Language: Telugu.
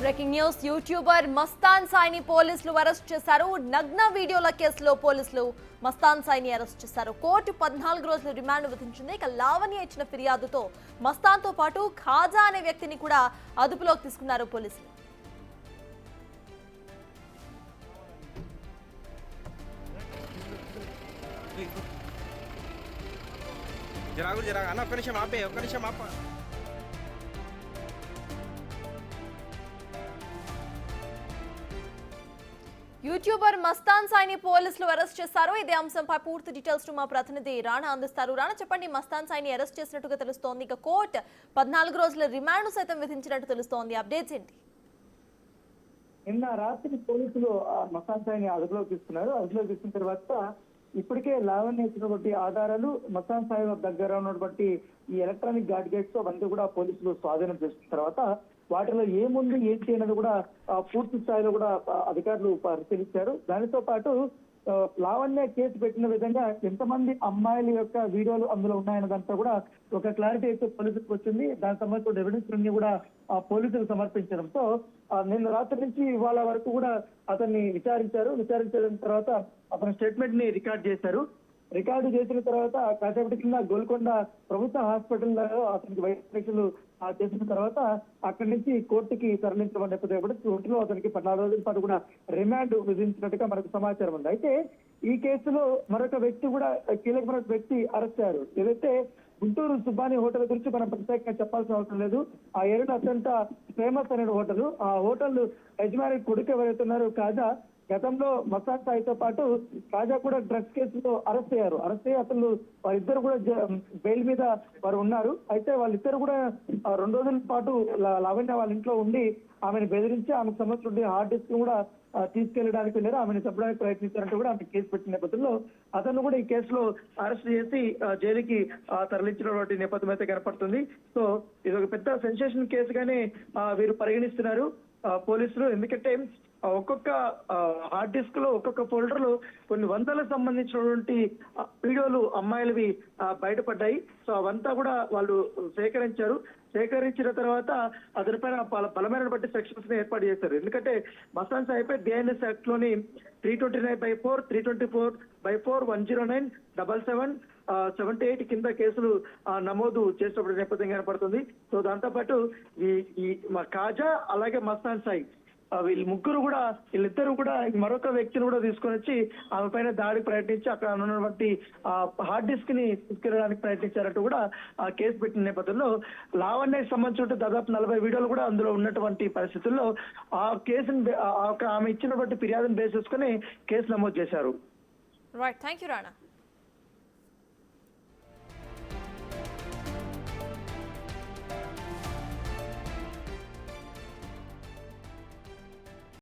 బ్రేకింగ్ న్యూస్ యూట్యూబర్ మస్తాన్ సాయిని పోలీసులు అరెస్ట్ చేశారు. నగ్న వీడియోల కేసులో పోలీసులు మస్తాన్ సాయిని అరెస్ట్ చేశారు. కోర్టు 14 రోజుల రిమాండ్ విధించింది. ఇక లావణ్య ఇచ్చిన ఫిర్యాదుతో మస్తాన్ తో పాటు ఖాజా అనే వ్యక్తిని కూడా అదుపులోకి తీసుకున్నారు పోలీసులు. యూట్యూబర్ మస్తాన్ సాయిని పోలీసులు అరెస్ట్ చేశారు. ఇదే అంశంపై పూర్తి డీటెయిల్స్ మా ప్రతినిధి రాణా అందిస్తారు. రాణా, చెప్పండి, మస్తాన్ సాయిని అరెస్ట్ చేసినట్టుగా తెలుస్తోంది. ఇక కోర్టు 14 రోజుల రిమాండ్ సైతం విధించినట్టు తెలుస్తోంది. అప్డేట్స్ ఏంటి? నిన్న రాత్రి పోలీసులు మస్తాన్ సాయిని అదుపులోకి తీసుకున్నారు. అదుపులోకి తీసుకున్న తర్వాత ఇప్పటికే లావణ్య ఇచ్చినటువంటి ఆధారాలు, మస్తాన్ సాయి దగ్గర ఉన్నటువంటి ఈ ఎలక్ట్రానిక్ గార్డ్ గేట్స్ అవన్నీ కూడా పోలీసులు స్వాధీనం చేసుకున్న తర్వాత వాటిలో ఏముంది ఏంటి అనేది కూడా పూర్తి స్థాయిలో కూడా అధికారులు పరిశీలించారు. దానితో పాటు లావణ్య కేసు పెట్టిన విధంగా ఎంతమంది అమ్మాయిల యొక్క వీడియోలు అందులో ఉన్నాయన్నదంతా కూడా ఒక క్లారిటీ అయితే పోలీసులకు వచ్చింది. దానికి సంబంధించిన ఎవిడెన్స్ అన్ని కూడా పోలీసులు సమర్పించడంతో నిన్న రాత్రి నుంచి ఇవాళ వరకు కూడా అతన్ని విచారించిన తర్వాత అతని స్టేట్మెంట్ ని రికార్డ్ చేశారు. రికార్డు చేసిన తర్వాత కాసేపటి కింద గోల్కొండ ప్రభుత్వ హాస్పిటల్లో అతనికి వైద్య పరీక్షలు చేసిన తర్వాత అక్కడి నుంచి కోర్టుకి తరలించడం నేపథ్యంలో కోర్టులో అతనికి 14 రోజుల పాటు కూడా రిమాండ్ విధించినట్టుగా మనకు సమాచారం ఉంది. అయితే ఈ కేసులో మరొక వ్యక్తి కూడా కీలకమైన వ్యక్తి అరెస్ట్ అయ్యారు. ఏదైతే గుంటూరు సుబ్బాని హోటల్ గురించి మనం ప్రత్యేకంగా చెప్పాల్సిన అవసరం లేదు. ఆ ఏరియాలో అత్యంత ఫేమస్ అనే హోటల్. ఆ హోటల్ యజమాని కొడుకు ఎవరైతే ఉన్నారో ఖాజా, గతంలో మస్తాన్ సాయితో పాటు ఖాజా కూడా డ్రగ్స్ కేసులో అరెస్ట్ అయ్యారు. అరెస్ట్ అయ్యి అసలు వారిద్దరు కూడా బెయిల్ మీద వారు ఉన్నారు. అయితే వాళ్ళిద్దరు కూడా 2 రోజుల పాటు లావణ్య వాళ్ళ ఇంట్లో ఉండి ఆమెను బెదిరించి ఆమెకు సంబంధించిన హార్డ్ డిస్క్ కూడా తీసుకెళ్లడానికి వెళ్ళారు. ఆమెను చంపడానికి ప్రయత్నించారంటూ కూడా ఆమె కేసు పెట్టిన నేపథ్యంలో అతను కూడా ఈ కేసులో అరెస్ట్ చేసి జైలుకి తరలించినటువంటి నేపథ్యం అయితే కనపడుతుంది. సో ఇది ఒక పెద్ద సెన్సేషన్ కేసుగానే వీరు పరిగణిస్తున్నారు పోలీసులు. ఎందుకంటే ఒక్కొక్క హార్డ్ డిస్క్ లో ఒక్కొక్క ఫోల్డర్ లో కొన్ని వందలకు సంబంధించినటువంటి వీడియోలు అమ్మాయిలవి బయటపడ్డాయి. సో అవంతా కూడా వాళ్ళు సేకరించిన తర్వాత అతనిపైన బలమైన బట్టి సెక్షన్స్ ని ఏర్పాటు చేశారు. ఎందుకంటే మస్తాన్ సాయిపై బిఎన్ఎస్ యాక్ట్ లోని 329/4, 324/4, 109, 77, 78 కింద కేసులు నమోదు చేసినప్పుడు నేపథ్యం కనపడుతుంది. సో దాంతో పాటు ఈ ఖాజా అలాగే మస్తాన్ సాయి వీళ్ళిద్దరూ కూడా మరొక వ్యక్తిని కూడా తీసుకొని వచ్చి ఆమె పైన దాడికి ప్రయత్నించి అక్కడ ఉన్నటువంటి హార్డ్ డిస్క్ ని తీసుకెళ్ళడానికి ప్రయత్నించారంటూ కూడా ఆ కేసు పెట్టిన నేపథ్యంలో లావణ్యకి సంబంధించిన దాదాపు 40 వీడియోలు కూడా అందులో ఉన్నటువంటి పరిస్థితుల్లో ఆ కేసుని ఆమె ఇచ్చినటువంటి ఫిర్యాదును బేస్ చేసుకుని కేసు నమోదు చేశారు. Right, thank you Rana.